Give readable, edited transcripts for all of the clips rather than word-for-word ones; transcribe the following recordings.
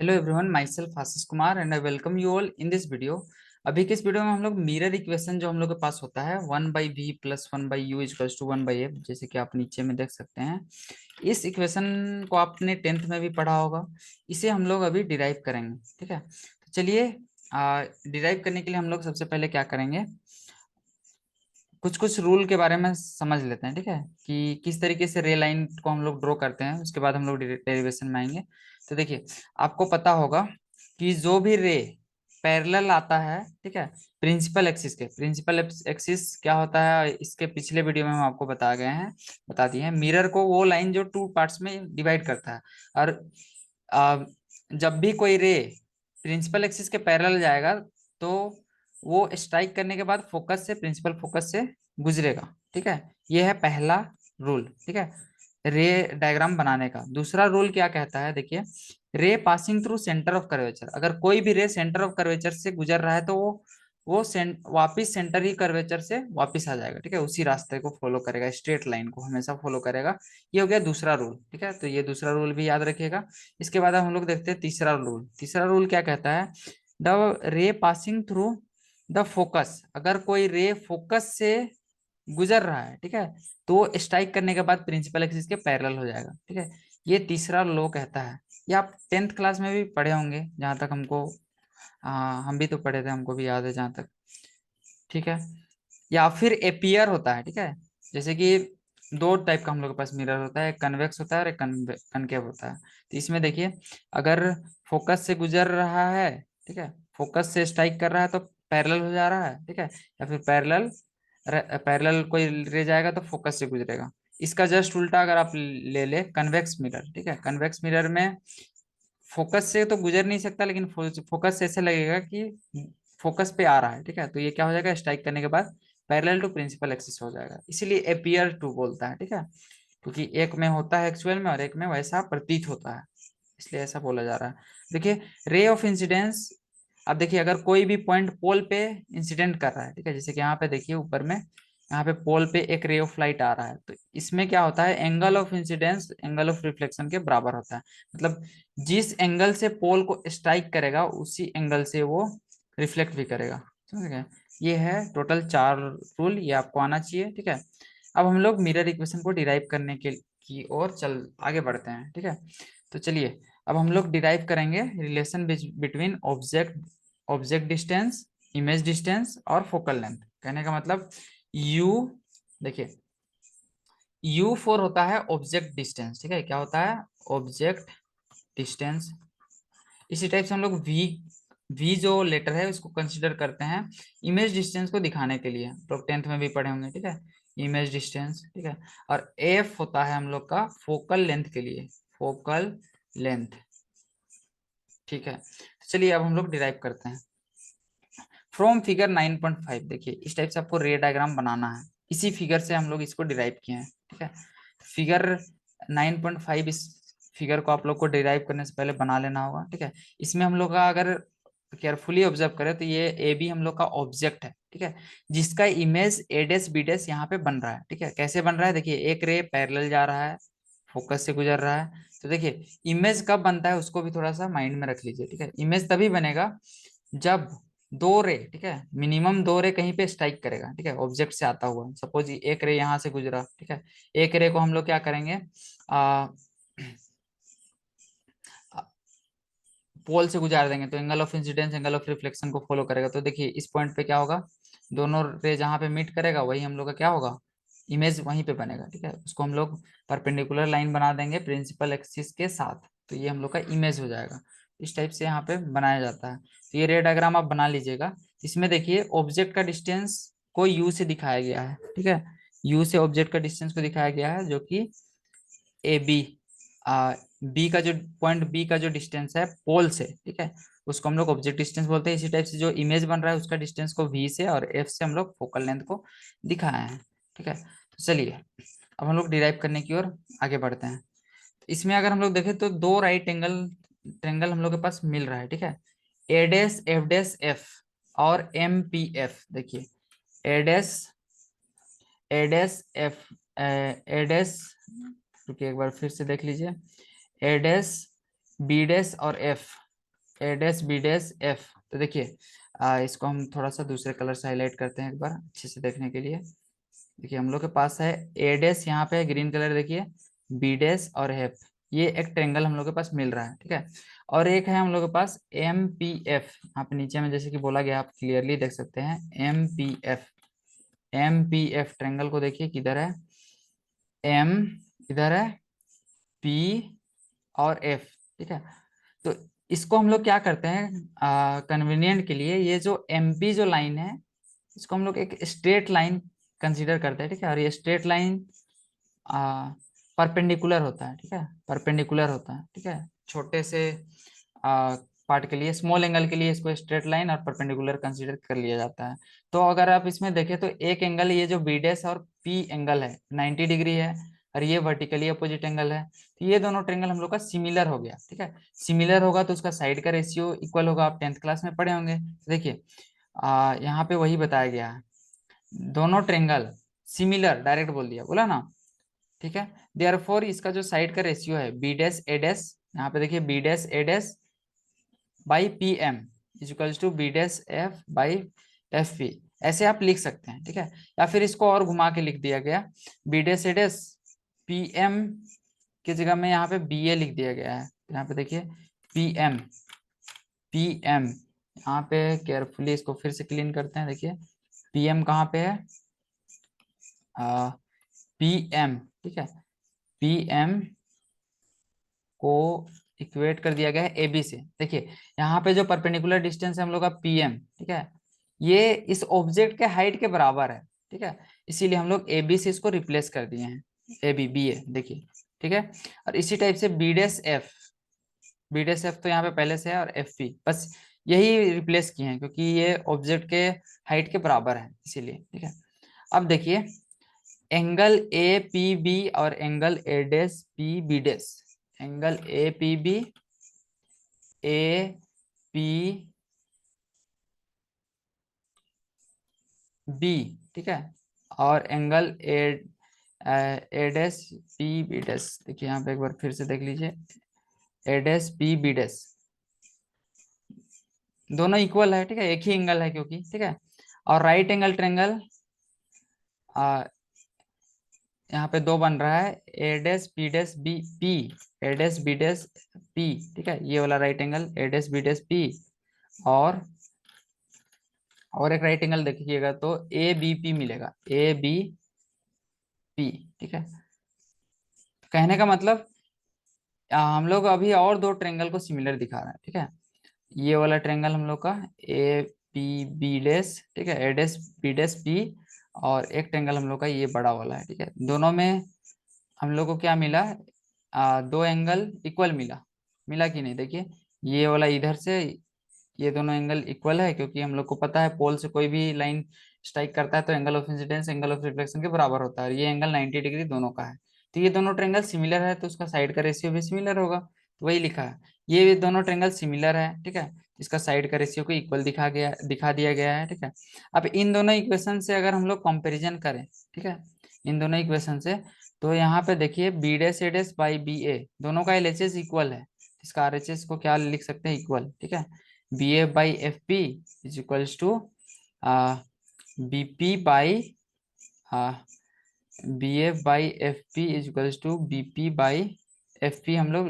Hello everyone, my self Ashish Kumar and I welcome you all in this video. अभी के इस video में हम लोग मिरर इक्वेशन जो हम लोग के पास होता है 1/v plus 1/u equals to 1/f, जैसे कि आप नीचे में देख सकते हैं। इस इक्वेशन को आपने टेंथ में भी पढ़ा होगा। इसे हम लोग अभी डिराइव करेंगे। ठीक है, तो चलिए डिराइव करने के लिए हम लोग सबसे पहले क्या करेंगे, कुछ कुछ रूल के बारे में समझ लेते हैं। ठीक है, कि किस तरीके से रे लाइन को हम लोग ड्रॉ करते हैं, उसके बाद हम लोग डेरिवेशन में आएंगे। तो देखिए, आपको पता होगा कि जो भी रे पैरेलल आता है, ठीक है, प्रिंसिपल एक्सिस के, प्रिंसिपल एक्सिस क्या होता है इसके पिछले वीडियो में हम आपको बता दिए हैं। मिरर को वो लाइन जो टू पार्ट्स में डिवाइड करता है, और आ, जब भी कोई रे प्रिंसिपल एक्सिस के पैरेलल जाएगा तो वो स्ट्राइक करने के बाद फोकस से, प्रिंसिपल फोकस से गुजरेगा। ठीक है, ये है पहला रूल। ठीक है, रे डायग्राम बनाने का। दूसरा रूल क्या कहता है, देखिए, रे passing through centre of curvature. अगर कोई भी रे सेंटर ऑफ कर्वेचर से गुजर रहा है तो वापिस सेंटर ही कर्वेचर से वापिस आ जाएगा। ठीक है, उसी रास्ते को फॉलो करेगा, स्ट्रेट लाइन को हमेशा फॉलो करेगा। ये हो गया दूसरा रूल। ठीक है, तो ये दूसरा रूल भी याद रखिएगा। इसके बाद हम लोग देखते हैं तीसरा रूल। तीसरा रूल क्या कहता है, द रे पासिंग थ्रू द फोकस। अगर कोई रे फोकस से गुजर रहा है, ठीक है, तो स्ट्राइक करने के बाद प्रिंसिपल एक्सिस के पैरेलल हो जाएगा। ठीक है, ये तीसरा लॉ कहता है। ये आप टेंथ क्लास में भी पढ़े होंगे, जहां तक हमको, हम भी तो पढ़े थे, हमको भी याद है जहां तक। ठीक है, या फिर एपियर होता है। ठीक है, जैसे कि दो टाइप का हम लोग के पास मिरर होता है, एक कन्वेक्स होता है और एक कनकेव होता है। तो इसमें देखिए, अगर फोकस से गुजर रहा है, ठीक है, फोकस से स्ट्राइक कर रहा है तो पैरेलल हो जा रहा है। ठीक है, या फिर पैरेलल पैरेलल कोई ले जाएगा तो फोकस से गुजरेगा। इसका जस्ट उल्टा अगर आप ले ले कन्वेक्स मिरर, ठीक है, कन्वेक्स मिरर में फोकस से तो गुजर नहीं सकता, लेकिन फोकस से ऐसे लगेगा कि फोकस पे आ रहा है। ठीक है, तो ये क्या हो जाएगा, स्ट्राइक करने के बाद पैरेलल टू प्रिंसिपल एक्सिस हो जाएगा, इसीलिए अपियर टू बोलता है। ठीक है, क्योंकि एक में होता है एक्चुअल में और एक में वैसा प्रतीत होता है, इसलिए ऐसा बोला जा रहा है। देखिए, रे ऑफ इंसिडेंस। अब देखिए, अगर कोई भी पॉइंट पोल पे इंसिडेंट कर रहा है, ठीक है, जैसे कि यहाँ पे देखिए ऊपर में, यहाँ पे पोल पे एक रे ऑफ लाइट आ रहा है, तो इसमें क्या होता है, angle of incidence angle of reflection के बराबर होता है। मतलब जिस एंगल से पोल को स्ट्राइक करेगा उसी एंगल से वो रिफ्लेक्ट भी करेगा। समझ गए? ये है टोटल 4 रूल, ये आपको आना चाहिए। ठीक है, अब हम लोग मिरर इक्वेशन को डिराइव करने के की ओर चल आगे बढ़ते हैं। ठीक है, तो चलिए, अब हम लोग डिराइव करेंगे relation between object distance, image distance और फोकल लेंथ। कहने का मतलब, यू, देखिए, U4 होता है ऑब्जेक्ट डिस्टेंस। ठीक है, क्या होता है, ऑब्जेक्ट डिस्टेंस। इसी टाइप से हम लोग वी जो लेटर है उसको कंसिडर करते हैं इमेज डिस्टेंस को दिखाने के लिए, तो टेंथ में भी पढ़े होंगे। ठीक है, इमेज डिस्टेंस। ठीक है, और एफ होता है हम लोग का फोकल लेंथ के लिए, फोकल लेंथ। ठीक है, तो चलिए अब हम लोग डिराइव करते हैं फ्रॉम फिगर 9.5। देखिए, इस टाइप से आपको रे डायग्राम बनाना है, इसी फिगर से हम लोग इसको डिराइव किए हैं। ठीक है, फिगर 9.5, इस फिगर को आप लोग को डिराइव करने से पहले बना लेना होगा। ठीक है, इसमें हम लोग का अगर केयरफुली ऑब्जर्व करें तो ये ए बी हम लोग का ऑब्जेक्ट है। ठीक है, जिसका इमेज ए डेस बी डेस यहाँ पे बन रहा है। ठीक है, कैसे बन रहा है, देखिए, एक रे पैरेलल जा रहा है, फोकस से गुजर रहा है। तो देखिए, इमेज कब बनता है उसको भी थोड़ा सा माइंड में रख लीजिए। ठीक है, इमेज तभी बनेगा जब दो रे, ठीक है, मिनिमम दो रे कहीं पे स्ट्राइक करेगा। ठीक है, ऑब्जेक्ट से आता हुआ, सपोज एक रे यहाँ से गुजरा। ठीक है, एक रे को हम लोग क्या करेंगे, आ, पोल से गुजार देंगे तो angle of incidence angle of reflection को फॉलो करेगा। तो देखिए, इस पॉइंट पे क्या होगा, दोनों रे जहां पे मीट करेगा वही हम लोग का क्या होगा, इमेज वहीं पे बनेगा। ठीक है, उसको हम लोग परपेंडिकुलर लाइन बना देंगे प्रिंसिपल एक्सिस के साथ, तो ये हम लोग का इमेज हो जाएगा। इस टाइप से यहाँ पे बनाया जाता है। तो ये रे डायग्राम आप बना लीजिएगा। इसमें देखिए, ऑब्जेक्ट का डिस्टेंस को यू से दिखाया गया है। ठीक है, यू से ऑब्जेक्ट का डिस्टेंस को दिखाया गया है, जो कि ए बी, बी का जो पॉइंट बी का जो डिस्टेंस है पोल से, ठीक है, उसको हम लोग ऑब्जेक्ट डिस्टेंस बोलते हैं। इसी टाइप से जो इमेज बन रहा है उसका डिस्टेंस को वी से और एफ से हम लोग फोकल लेंथ को दिखाए हैं। ठीक है, तो चलिए अब हम लोग डिराइव करने की ओर आगे बढ़ते हैं। इसमें अगर हम लोग देखें तो दो राइट एंगल ट्रेंगल हम लोग के पास मिल रहा है। ठीक है, A dash F dash F और एम पी एफ। देखिए, ए dash A dash F, A dash, रुकिए एक बार फिर से देख लीजिए, ए डैश बी डैश और एफ, ए डैश बी डैश एफ। तो देखिए इसको हम थोड़ा सा दूसरे कलर से हाईलाइट करते हैं एक बार अच्छे से देखने के लिए। देखिए हम लोग के पास है ए डैश, यहाँ पे ग्रीन कलर देखिए, बी डैश और एफ, ये एक ट्रेंगल हम लोग के पास मिल रहा है, ठीक है। और एक है हम लोग के पास एम पी एफ, यहाँ पे नीचे में जैसे कि बोला गया, आप क्लियरली देख सकते हैं M P F. M P F triangle को देखिए किधर है, एम इधर है, पी और एफ, ठीक है। तो इसको हम लोग क्या करते हैं कन्वीनियंट के लिए, ये जो एमपी जो लाइन है इसको हम लोग एक स्ट्रेट लाइन कंसीडर करते हैं, ठीक है। और ये स्ट्रेट लाइन परपेंडिकुलर होता है, ठीक है, परपेंडिकुलर होता है, ठीक है। छोटे से पार्ट के लिए, स्मॉल एंगल के लिए इसको स्ट्रेट लाइन और परपेंडिकुलर कंसीडर कर लिया जाता है। तो अगर आप इसमें देखें तो एक एंगल, ये जो बी डैश और पी एंगल है 90 डिग्री है, और ये वर्टिकली अपोजिट एंगल है। तो ये दोनों ट्रेंगल हम लोग का सिमिलर हो गया, ठीक है। सिमिलर होगा तो उसका साइड का रेशियो इक्वल होगा, आप 10th क्लास में पढ़े होंगे। तो देखिए यहाँ पे वही बताया गया है, दोनों ट्रेंगल सिमिलर, डायरेक्ट बोल दिया, बोला ना, ठीक है। देयरफॉर इसका जो साइड का रेशियो है बी डैश ए डैश, यहाँ पे देखिए B dash A dash by P M equals to B dash F by F P, ऐसे आप लिख सकते हैं, ठीक है। या फिर इसको और घुमा के लिख दिया गया, B dash A dash P M की जगह में यहाँ पे बी ए लिख दिया गया है। यहाँ पे देखिए पी एम, पी एम, यहाँ पे केयरफुली इसको फिर से क्लीन करते हैं। देखिए पी एम कहाँ पे है, पी एम, ठीक है, पी एम को इक्वेट कर दिया गया है ए बी से। देखिए यहाँ पे जो परपेंडिकुलर डिस्टेंस है हम लोग का पी एम, ठीक है, ये इस ऑब्जेक्ट के हाइट के बराबर है, ठीक है। इसीलिए हम लोग ए बी से इसको रिप्लेस कर दिए हैं, ए बी बी ए, देखिए, ठीक है। और इसी टाइप से B dash F, B dash F तो यहाँ पे पहले से है, और एफ पी बस यही रिप्लेस किए हैं क्योंकि ये ऑब्जेक्ट के हाइट के बराबर है, इसीलिए, ठीक है। अब देखिए एंगल ए पी बी और angle A dash P B dash, angle A P B, A P B, ठीक है, और angle A A dash P B dash, देखिए यहाँ पे एक बार फिर से देख लीजिए, A dash P B dash दोनों इक्वल है, ठीक है, एक ही एंगल है क्योंकि, ठीक है। और राइट एंगल ट्रेंगल यहाँ पे दो बन रहा है, A dash P dash B P, A dash B dash P, ठीक है, ये वाला right angle A dash B dash P, और एक राइट एंगल देखिएगा तो ए बी पी मिलेगा, ए बी पी, ठीक है। कहने का मतलब हम लोग अभी और दो ट्रेंगल को सिमिलर दिखा रहे हैं, ठीक है। ये वाला ट्रेंगल हम लोग का ए पी बी डैश, ठीक है, A dash B dash P, और एक ट्रेंगल हम लोग का ये बड़ा वाला है, ठीक है। दोनों में हम लोग को क्या मिला, दो एंगल इक्वल मिला, मिला कि नहीं, देखिए ये वाला इधर से, ये दोनों एंगल इक्वल है क्योंकि हम लोग को पता है पोल से कोई भी लाइन स्ट्राइक करता है तो angle of incidence angle of reflection के बराबर होता है, ये एंगल 90 डिग्री दोनों का है। तो ये दोनों ट्रेंगल सिमिलर है तो उसका साइड का रेशियो भी सिमिलर होगा, तो वही लिखा है, ये दोनों ट्रेंगल सिमिलर है, ठीक है, इसका साइड का रेशियो को इक्वल दिखा दिया गया है, ठीक है। अब इन दोनों इक्वेशन से अगर हम लोग कंपेरिजन करें, ठीक है, इन दोनों इक्वेशन से, तो यहाँ पे देखिए B dash A dash by B A दोनों का एलएचएस इक्वल है, इसका आरएचएस को क्या लिख सकते हैं, इक्वल, ठीक है। B A by F P is equals to B P by B A by F P is equals to B P by F P, हम लोग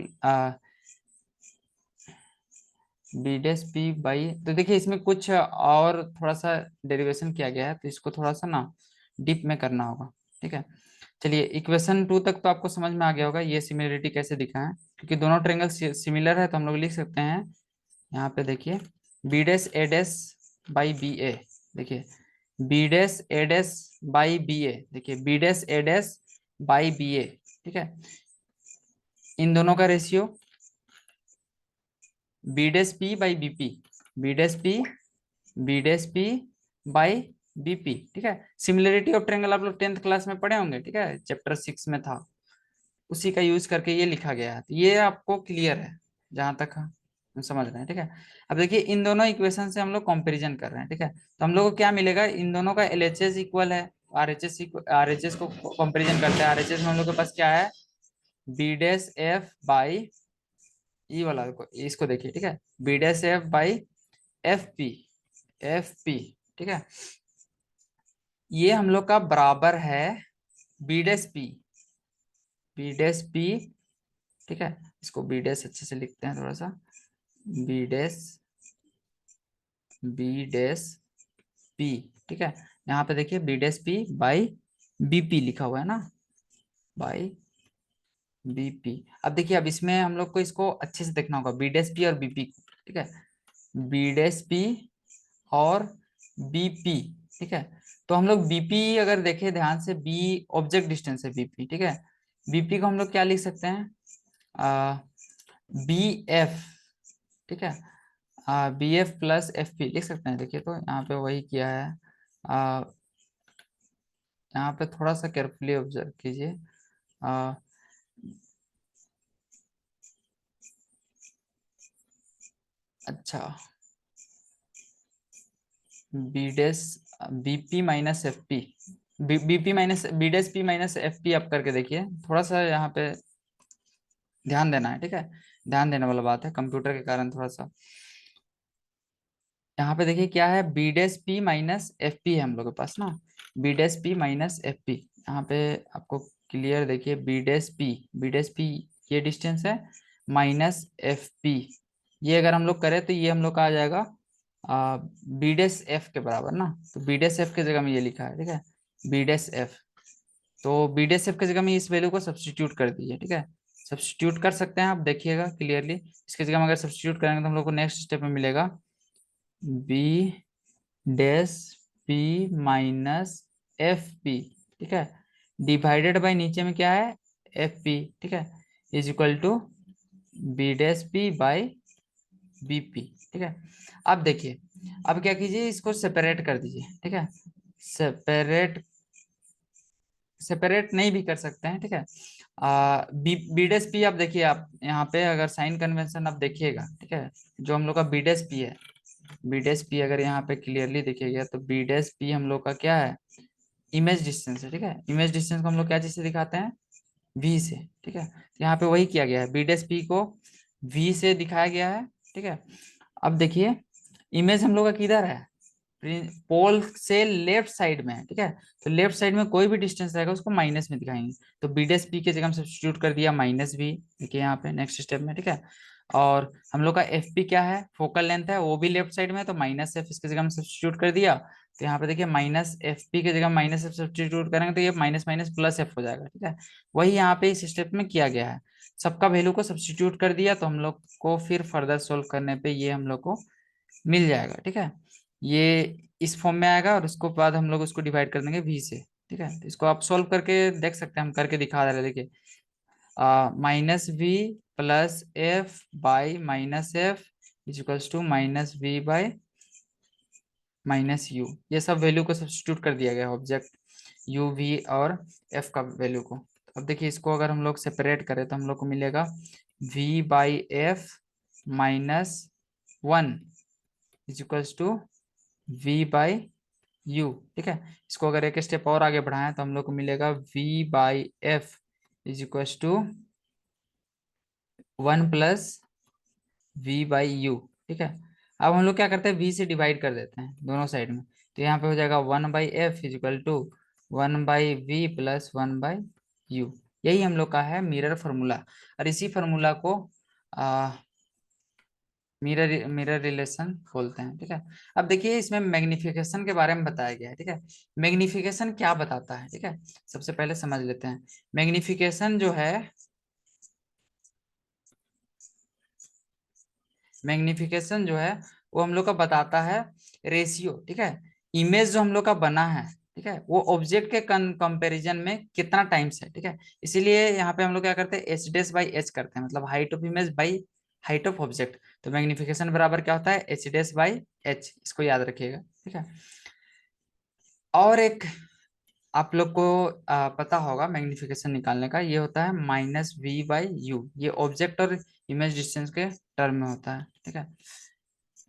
बी डैश पी बाई, तो देखिए इसमें कुछ और थोड़ा सा डेरिवेशन किया गया है तो इसको थोड़ा सा ना डीप में करना होगा, ठीक है। चलिए इक्वेशन 2 तक तो आपको समझ में आ गया होगा ये सिमिलरिटी कैसे दिखा है, क्योंकि दोनों ट्रेंगल सिमिलर है तो हम लोग लिख सकते हैं, यहाँ पे देखिए B dash A dash by B A, देखिए B dash A dash by B A, देखिए B dash A dash by B A, ठीक है, इन दोनों का ratio B dash P by B P, B dash P, B dash P by B P, ठीक है। Similarity of triangle आप लोग 10th क्लास में पढ़े होंगे, ठीक है, चैप्टर 6 में था, उसी का यूज करके ये लिखा गया है, तो ये आपको क्लियर है जहां तक हम समझ रहे हैं, ठीक है। अब देखिए इन दोनों इक्वेशन से हम लोग कंपैरिजन कर रहे हैं, ठीक है, तो हम लोग को क्या मिलेगा, इन दोनों का एलएचएस इक्वल है, आरएचएस को कंपैरिजन करते हैं, आरएचएस में हम लोग के पास क्या है, B dash F by E वाला इसको देखिए, ठीक है, B dash F by F P, F P, ठीक है, ये हम लोग का बराबर है B dash P, B dash P, ठीक है, इसको बी डैश अच्छे से लिखते हैं थोड़ा सा, B dash, B dash P, ठीक है, यहाँ पे देखिए B dash P by BP लिखा हुआ है ना, बाई बीपी। अब देखिए, अब इसमें हम लोग को इसको अच्छे से देखना होगा, बी डैश पी और बीपी, ठीक है, बी डैश पी और बीपी, ठीक है, तो हम लोग बीपी अगर देखें ध्यान से, बी ऑब्जेक्ट डिस्टेंस है बीपी, ठीक है, बीपी को हम लोग क्या लिख सकते हैं, बी एफ, ठीक है, B F plus F P लिख सकते हैं। देखिए तो यहाँ पे वही किया है, यहाँ पे थोड़ा सा केयरफुली ऑब्जर्व कीजिए, अच्छा, B dash BP minus F P, BP minus B dash P minus F P आप करके देखिए, थोड़ा सा यहाँ पे ध्यान देना है, ठीक है, ध्यान देने वाला बात है, कंप्यूटर के कारण थोड़ा सा, यहाँ पे देखिए क्या है, B dash P minus F P है हम लोग के पास ना, B dash P minus F P, यहाँ पे आपको क्लियर देखिए, B dash P, B dash P ये डिस्टेंस है, माइनस एफ पी, ये अगर हम लोग करें तो ये हम लोग का आ जाएगा बी डैश एफ के बराबर ना, तो बी डैश एफ की जगह में ये लिखा है, ठीक है, बी डैश एफ, तो बी डैश एफ की जगह में इस वैल्यू को सब्स्टिट्यूट कर दीजिए, ठीक है, सब्स्टिट्यूट कर सकते हैं आप, देखिएगा क्लियरली, इसकी जगह में अगर सब्स्टिट्यूट करेंगे तो हम लोग को नेक्स्ट स्टेप में मिलेगा B dash P minus F P, ठीक है, डिवाइडेड बाय नीचे में क्या है, एफ पी, ठीक है, is equal to B dash P by B P, ठीक है। अब देखिए, अब क्या कीजिए, इसको सेपरेट कर दीजिए, ठीक है, सेपरेट, सेपरेट नहीं भी कर सकते हैं, ठीक है, बी डैश पी, आप देखिए, आप यहाँ पे अगर साइन कन्वेंशन आप देखिएगा, ठीक है, जो हम लोग का बी डैश पी है, बी डैश पी अगर यहाँ पे क्लियरली देखिएगा तो बी डैश पी हम लोग का क्या है, इमेज डिस्टेंस है, ठीक है, इमेज डिस्टेंस को हम लोग क्या चीज से दिखाते हैं, वी से, ठीक है, तो यहाँ पे वही किया गया है, बी डैश पी को वी से दिखाया गया है, ठीक है। अब देखिए, इमेज हम लोग का किधर है, पोल से लेफ्ट साइड में है, ठीक है, तो लेफ्ट साइड में कोई भी डिस्टेंस रहेगा उसको माइनस में दिखाएंगे, तो बी डैश पी की जगह हम सब्स्टिट्यूट कर दिया माइनस बी, देखिए यहाँ पे नेक्स्ट स्टेप में, ठीक है, और हम लोग का एफ पी क्या है, फोकल लेंथ है, वो भी लेफ्ट साइड में है, तो माइनस एफ इसकी जगह हम सब्स्टिट्यूट कर दिया, तो यहाँ पे देखिए माइनस एफ पी की जगह माइनस एफ सब्स्टिट्यूट करेंगे तो ये माइनस माइनस प्लस एफ हो जाएगा, ठीक है, वही यहाँ पे इस स्टेप में किया गया है, सबका वैल्यू को सब्स्टिट्यूट कर दिया, तो हम लोग को फिर फर्दर सोल्व करने पे ये हम लोग को मिल जाएगा, ठीक है, ये इस फॉर्म में आएगा, और उसको बाद हम लोग उसको डिवाइड कर देंगे वी से, ठीक है, तो इसको आप सोल्व करके देख सकते हैं, हम करके दिखा रहे हैं, देखिए minus V plus F by minus F is equals to minus V by minus U, ये सब वैल्यू को सब्स्टिट्यूट कर दिया गया ऑब्जेक्ट यू वी और एफ का वैल्यू को। अब देखिए, इसको अगर हम लोग सेपरेट करें तो हम लोग को मिलेगा v by F minus one is equals to v by U, ठीक है, इसको अगर एक स्टेप और आगे बढ़ाएं तो हम लोग को मिलेगा v by F is equals to one plus v by U, ठीक है। अब हम लोग क्या करते हैं, v से डिवाइड कर देते हैं दोनों साइड में, तो यहाँ पे हो जाएगा one by F is equal to one by V plus one by U, यही हम लोग का है मिरर फार्मूला, और इसी फार्मूला को मिरर मिरर रिलेशन बोलते हैं, ठीक है। अब देखिए, इसमें मैग्निफिकेशन के बारे में बताया गया है, ठीक है, मैग्निफिकेशन क्या बताता है, ठीक है, सबसे पहले समझ लेते हैं, मैग्निफिकेशन जो है, मैग्निफिकेशन जो है वो हम लोग का बताता है रेशियो, ठीक है, इमेज जो हम लोग का बना है, ठीक है, वो ऑब्जेक्ट के कंपैरिजन में कितना टाइम्स है, ठीक है, इसीलिए यहाँ पे हम लोग क्या करते हैं, एच डेस बाई एच करते हैं, मतलब height of image by height of object, तो मैग्निफिकेशन बराबर क्या होता है, एच डेस बाई एच, इसको याद रखिएगा, ठीक है। और एक आप लोग को पता होगा मैग्निफिकेशन निकालने का, ये होता है माइनस वी बाई यू, ये ऑब्जेक्ट और इमेज डिस्टेंस के टर्म में होता है, ठीक है,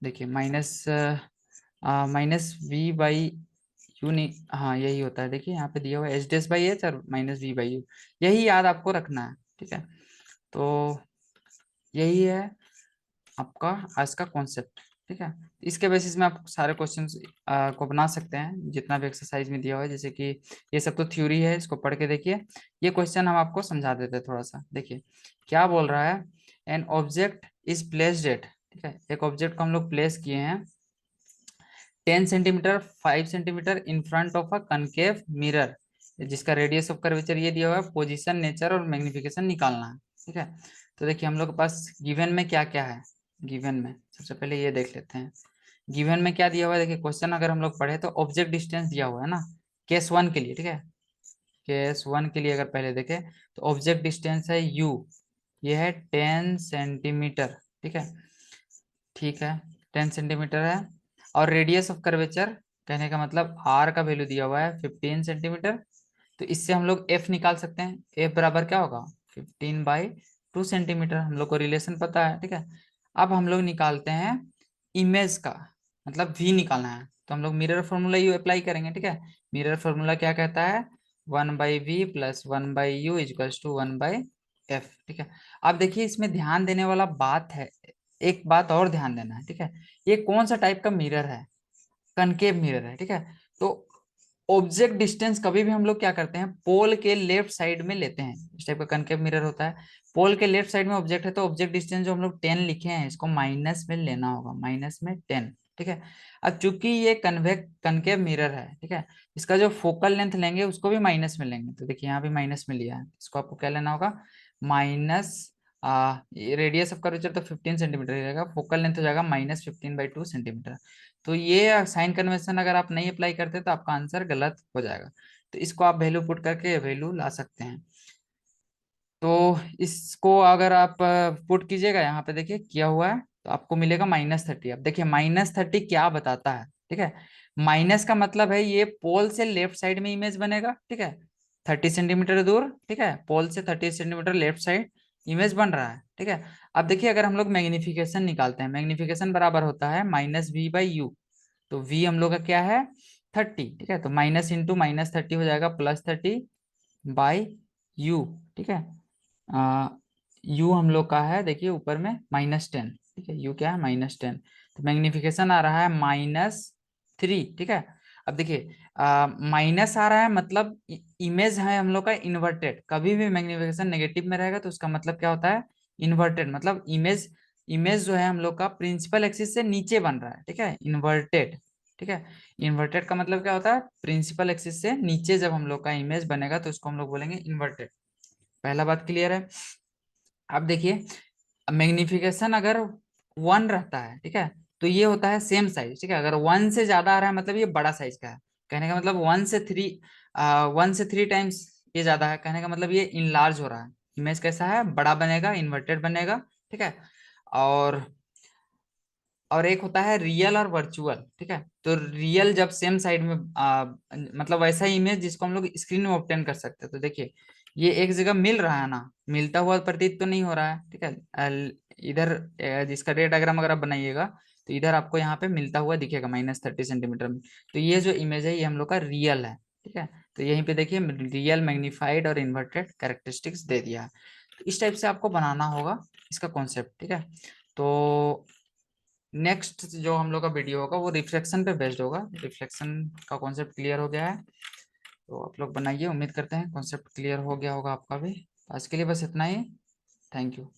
देखिए माइनस वी बाई यू नहीं, हाँ यही होता है, देखिए यहाँ पे दिया हुआ है एच डेस बाई एच और माइनस वी बाई यू, यही याद आपको रखना है, ठीक है, तो यही है आपका आज का कॉन्सेप्ट। ठीक है, इसके बेसिस में आप सारे क्वेश्चंस को बना सकते हैं जितना भी एक्सरसाइज में दिया हुआ है। जैसे कि ये सब तो थ्योरी है, इसको पढ़ के देखिए। ये क्वेश्चन हम आपको समझा देते हैं थोड़ा सा। देखिए क्या बोल रहा है, an object is placed at, ठीक है, एक ऑब्जेक्ट को हम लोग प्लेस किए हैं 10 centimetre 5 centimetre in front of a concave mirror, जिसका रेडियस ऑफ कर्वेचर ये दिया हुआ है, पोजीशन, नेचर और मैग्निफिकेशन निकालना है। ठीक है, तो देखिए हम लोग के पास गिवन में क्या क्या है। गिवन में सबसे पहले ये देख लेते हैं, गिवन में क्या दिया हुआ है। देखिए क्वेश्चन अगर हम लोग पढ़े तो ऑब्जेक्ट डिस्टेंस दिया हुआ है ना, केस 1 के लिए। ठीक है, केस 1 के लिए अगर पहले देखें तो ऑब्जेक्ट डिस्टेंस है u, ये है 10 सेंटीमीटर। ठीक है, ठीक है, 10 सेंटीमीटर है। और रेडियस ऑफ कर्वेचर, कहने का मतलब आर का वैल्यू दिया हुआ है 15 सेंटीमीटर। तो इससे हम लोग एफ निकाल सकते हैं। एफ बराबर क्या होगा, 15/2 सेंटीमीटर। हम लोग को रिलेशन पता है। ठीक है, अब हम लोग निकालते हैं इमेज का, मतलब वी निकालना है, तो हम लोग मिरर फॉर्मूला यू अप्लाई करेंगे। ठीक है, मिरर फॉर्मूला क्या कहता है, 1/v+1/u=1/f। ठीक है, अब देखिए इसमें ध्यान देने वाला बात है, एक बात और ध्यान देना है। ठीक है, ये कौन सा टाइप का मिरर है, कनकेव मिरर है। ठीक है, तो ऑब्जेक्ट डिस्टेंस कभी भी हम लोग क्या करते हैं, पोल के लेफ्ट साइड में लेते हैं। इस टाइप का कनकेव मिरर होता है, पोल के लेफ्ट साइड में ऑब्जेक्ट है, तो ऑब्जेक्ट डिस्टेंस जो हम लोग 10 लिखे हैं इसको माइनस में लेना होगा, -10। ठीक है, अब चूंकि ये कनकेव मिरर है, ठीक है, इसका जो फोकल लेंथ लेंगे उसको भी माइनस में लेंगे। तो देखिए यहाँ भी माइनस में लिया है, इसको आपको क्या लेना होगा, माइनस, रेडियस ऑफ कर्वेचर तो 15 सेंटीमीटर ही रहेगा, फोकल लेंथ हो जाएगा -15/2 सेंटीमीटर। तो ये साइन कन्वेंशन अगर आप नहीं अप्लाई करते तो आपका आंसर गलत हो जाएगा। तो इसको आप वैल्यू पुट करके वैल्यू ला सकते हैं। तो इसको अगर आप पुट कीजिएगा यहाँ पे, देखिए किया हुआ है, तो आपको मिलेगा -30। अब देखिए -30 क्या बताता है। ठीक है, माइनस का मतलब है ये पोल से लेफ्ट साइड में इमेज बनेगा। ठीक है, 30 सेंटीमीटर दूर। ठीक है, पोल से 30 सेंटीमीटर लेफ्ट साइड इमेज बन रहा है। ठीक है, अब देखिए अगर हम लोग मैग्निफिकेशन निकालते हैं, मैग्निफिकेशन बराबर होता है -v/u। तो v हम लोग का क्या है, 30। ठीक है, तो माइनस इंटू -30 हो जाएगा +30/u। ठीक है, यू हम लोग का है, देखिए ऊपर में -10। ठीक है, यू क्या है, -10। तो मैग्निफिकेशन आ रहा है -3। ठीक है, अब देखिए माइनस आ रहा है मतलब इमेज है हम लोग का इन्वर्टेड। कभी भी मैग्निफिकेशन नेगेटिव में रहेगा तो उसका मतलब क्या होता है, इन्वर्टेड, मतलब इमेज, इमेज जो है हम लोग का प्रिंसिपल एक्सिस से नीचे बन रहा है। ठीक है, इन्वर्टेड। ठीक है, इन्वर्टेड का मतलब क्या होता है, प्रिंसिपल एक्सिस से नीचे जब हम लोग का इमेज बनेगा तो उसको हम लोग बोलेंगे इन्वर्टेड। पहला बात क्लियर है। अब देखिए मैग्निफिकेशन अगर 1 रहता है, ठीक है, तो ये होता है सेम साइज। ठीक है, अगर 1 से ज्यादा आ रहा है मतलब ये बड़ा साइज का है। कहने का मतलब 1 से 3 टाइम्स ये ज्यादा है, कहने का मतलब ये इनलार्ज हो रहा है। इमेज कैसा है, बड़ा बनेगा, इन्वर्टेड बनेगा। ठीक है, और एक होता है रियल और वर्चुअल। ठीक है, तो रियल जब सेम साइड में मतलब वैसा इमेज जिसको हम लोग स्क्रीन में ऑब्टेन कर सकते हैं। तो देखिए ये एक जगह मिल रहा है ना, मिलता हुआ प्रतीत तो नहीं हो रहा है। ठीक है, इधर जिसका रे डायग्राम अगर आप बनाइएगा तो इधर आपको यहाँ पे मिलता हुआ दिखेगा -30 सेंटीमीटर में। तो ये जो इमेज है ये हम लोग का रियल है। ठीक है, तो यहीं पे देखिए रियल, मैग्नीफाइड और इन्वर्टेड कैरेक्टरिस्टिक्स दे दिया है। तो इस टाइप से आपको बनाना होगा इसका कॉन्सेप्ट। ठीक है, तो नेक्स्ट जो हम लोग का वीडियो होगा वो रिफ्लेक्शन पे बेस्ड होगा। रिफ्लेक्शन का कॉन्सेप्ट क्लियर हो गया है तो आप लोग बनाइए। उम्मीद करते हैं कॉन्सेप्ट क्लियर हो गया होगा आपका भी। आज के लिए बस इतना ही। Thank you.